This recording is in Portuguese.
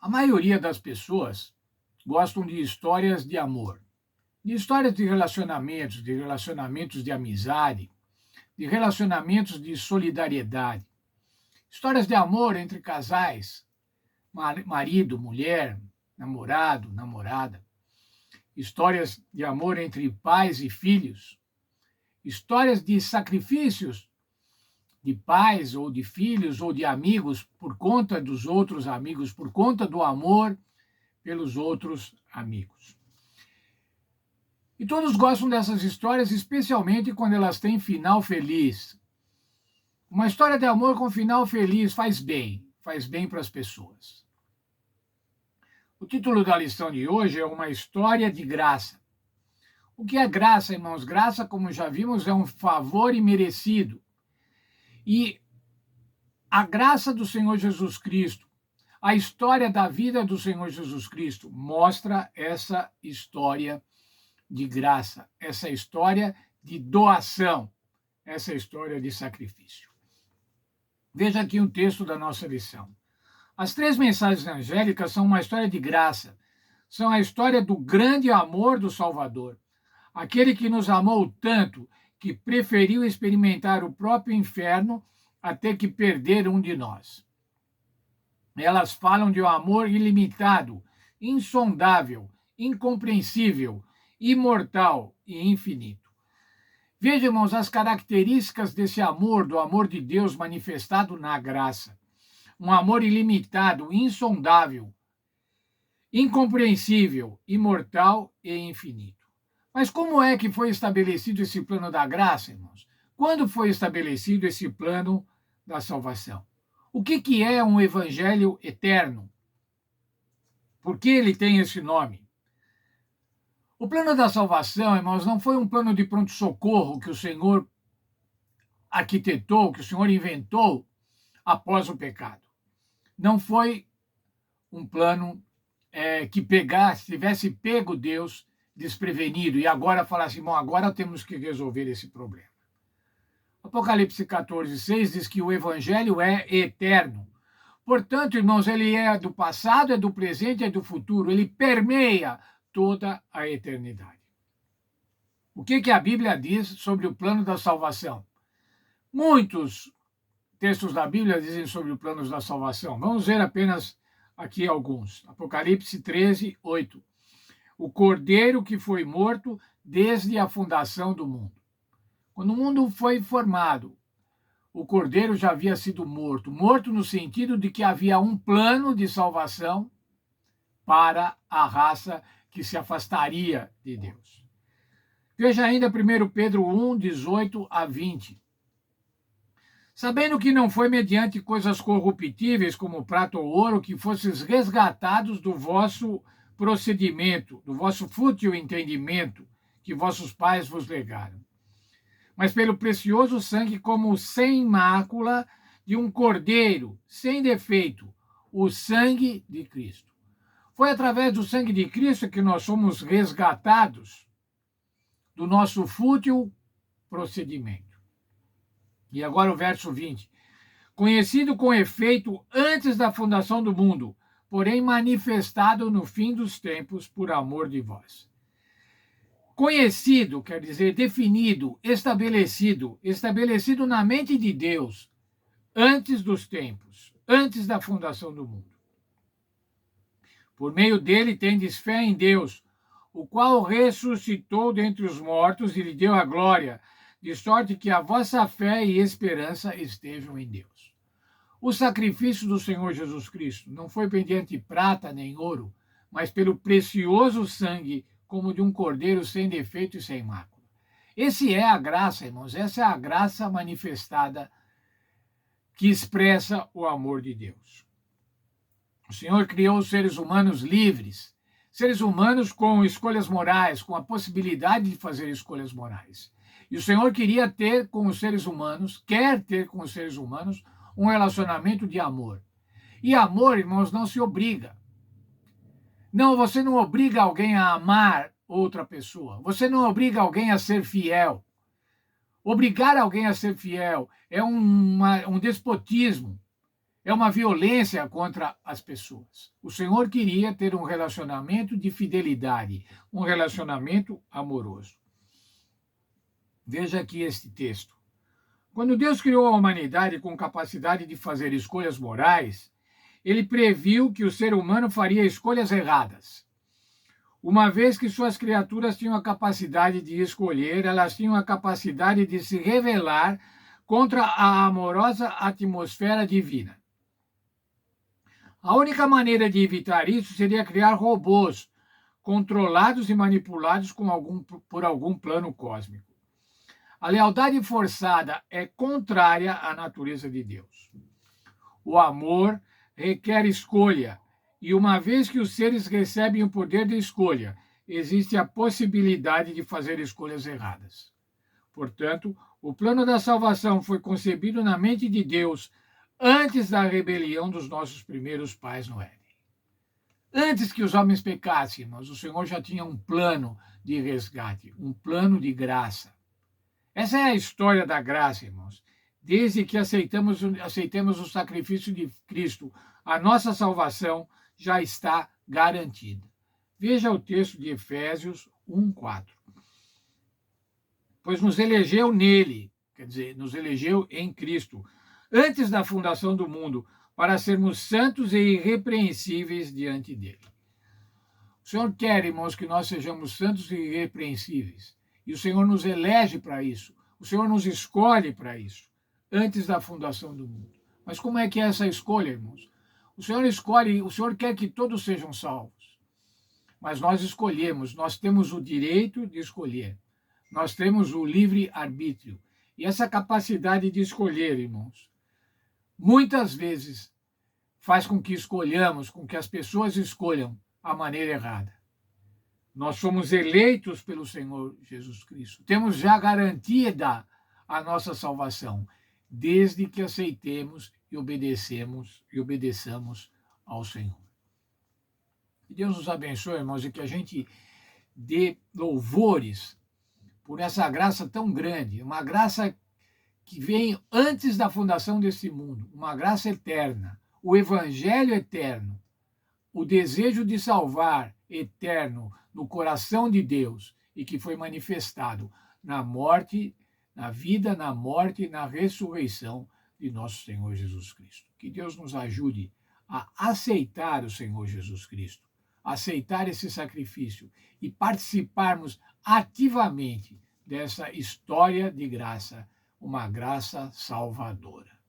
A maioria das pessoas gostam de histórias de amor, de histórias de relacionamentos de amizade, de relacionamentos de solidariedade, histórias de amor entre casais, marido, mulher, namorado, namorada, histórias de amor entre pais e filhos, histórias de sacrifícios de pais ou de filhos ou de amigos por conta dos outros amigos, por conta do amor pelos outros amigos. E todos gostam dessas histórias, especialmente quando elas têm final feliz. Uma história de amor com final feliz faz bem para as pessoas. O título da lição de hoje é Uma História de Graça. O que é graça, irmãos? Graça, como já vimos, é um favor imerecido. E a graça do Senhor Jesus Cristo, a história da vida do Senhor Jesus Cristo, mostra essa história de graça, essa história de doação, essa história de sacrifício. Veja aqui um texto da nossa lição. As três mensagens angélicas são uma história de graça, são a história do grande amor do Salvador, aquele que nos amou tanto que preferiu experimentar o próprio inferno até que perder um de nós. Elas falam de um amor ilimitado, insondável, incompreensível, imortal e infinito. Veja, irmãos, as características desse amor, do amor de Deus manifestado na graça. Um amor ilimitado, insondável, incompreensível, imortal e infinito. Mas como é que foi estabelecido esse plano da graça, irmãos? Quando foi estabelecido esse plano da salvação? O que é um evangelho eterno? Por que ele tem esse nome? O plano da salvação, irmãos, não foi um plano de pronto-socorro que o Senhor arquitetou, que o Senhor inventou após o pecado. Não foi um plano que tivesse pego Deus desprevenido e agora falasse, bom, agora temos que resolver esse problema. Apocalipse 14:6 diz que o evangelho é eterno. Portanto, irmãos, ele é do passado, é do presente, é do futuro. Ele permeia toda a eternidade. O que a Bíblia diz sobre o plano da salvação? Muitos textos da Bíblia dizem sobre o plano da salvação. Vamos ver apenas aqui alguns. Apocalipse 13:8. O cordeiro que foi morto desde a fundação do mundo. Quando o mundo foi formado, o cordeiro já havia sido morto. Morto no sentido de que havia um plano de salvação para a raça que se afastaria de Deus. Veja ainda 1 Pedro 1:18-20. Sabendo que não foi mediante coisas corruptíveis como prata ou ouro que fosses resgatados do vosso procedimento, do vosso fútil entendimento que vossos pais vos legaram, mas pelo precioso sangue como sem mácula de um cordeiro, sem defeito, o sangue de Cristo. Foi através do sangue de Cristo que nós somos resgatados do nosso fútil procedimento. E agora o verso 20. Conhecido com efeito antes da fundação do mundo, porém manifestado no fim dos tempos por amor de vós. Conhecido quer dizer definido, estabelecido na mente de Deus antes dos tempos, antes da fundação do mundo. Por meio dele tendes fé em Deus, o qual ressuscitou dentre os mortos e lhe deu a glória, de sorte que a vossa fé e esperança estejam em Deus. O sacrifício do Senhor Jesus Cristo não foi mediante prata nem ouro, mas pelo precioso sangue, como de um cordeiro sem defeito e sem mácula. Esse é a graça, irmãos, essa é a graça manifestada que expressa o amor de Deus. O Senhor criou os seres humanos livres, seres humanos com escolhas morais, com a possibilidade de fazer escolhas morais. E o Senhor queria ter com os seres humanos, quer ter com os seres humanos, um relacionamento de amor. E amor, irmãos, não se obriga. Não, você não obriga alguém a amar outra pessoa. Você não obriga alguém a ser fiel. Obrigar alguém a ser fiel é um despotismo. é uma violência contra as pessoas. O Senhor queria ter um relacionamento de fidelidade, um relacionamento amoroso. Veja aqui este texto. Quando Deus criou a humanidade com capacidade de fazer escolhas morais, ele previu que o ser humano faria escolhas erradas. Uma vez que suas criaturas tinham a capacidade de escolher, elas tinham a capacidade de se rebelar contra a amorosa atmosfera divina. A única maneira de evitar isso seria criar robôs controlados e manipulados por algum plano cósmico. A lealdade forçada é contrária à natureza de Deus. O amor requer escolha, e uma vez que os seres recebem o poder de escolha, existe a possibilidade de fazer escolhas erradas. Portanto, o plano da salvação foi concebido na mente de Deus antes da rebelião dos nossos primeiros pais no Éden. Antes que os homens pecassem, irmãos, o Senhor já tinha um plano de resgate, um plano de graça. Essa é a história da graça, irmãos. Desde que aceitemos o sacrifício de Cristo, a nossa salvação já está garantida. Veja o texto de Efésios 1:4. Pois nos elegeu nele, quer dizer, nos elegeu em Cristo, antes da fundação do mundo, para sermos santos e irrepreensíveis diante dele. O Senhor quer, irmãos, que nós sejamos santos e irrepreensíveis. E o Senhor nos elege para isso. O Senhor nos escolhe para isso, antes da fundação do mundo. Mas como é que é essa escolha, irmãos? O Senhor escolhe, o Senhor quer que todos sejam salvos. Mas nós escolhemos, nós temos o direito de escolher. Nós temos o livre-arbítrio. E essa capacidade de escolher, irmãos, muitas vezes faz com que escolhamos, com que as pessoas escolham a maneira errada. Nós somos eleitos pelo Senhor Jesus Cristo. Temos já garantida a nossa salvação, desde que aceitemos e obedeçamos ao Senhor. Que Deus nos abençoe, irmãos, e que a gente dê louvores por essa graça tão grande, uma graça que vem antes da fundação desse mundo, uma graça eterna, o evangelho eterno, o desejo de salvar eterno no coração de Deus e que foi manifestado na morte, na vida, na morte e na ressurreição de nosso Senhor Jesus Cristo. Que Deus nos ajude a aceitar o Senhor Jesus Cristo, aceitar esse sacrifício e participarmos ativamente dessa história de graça, uma graça salvadora.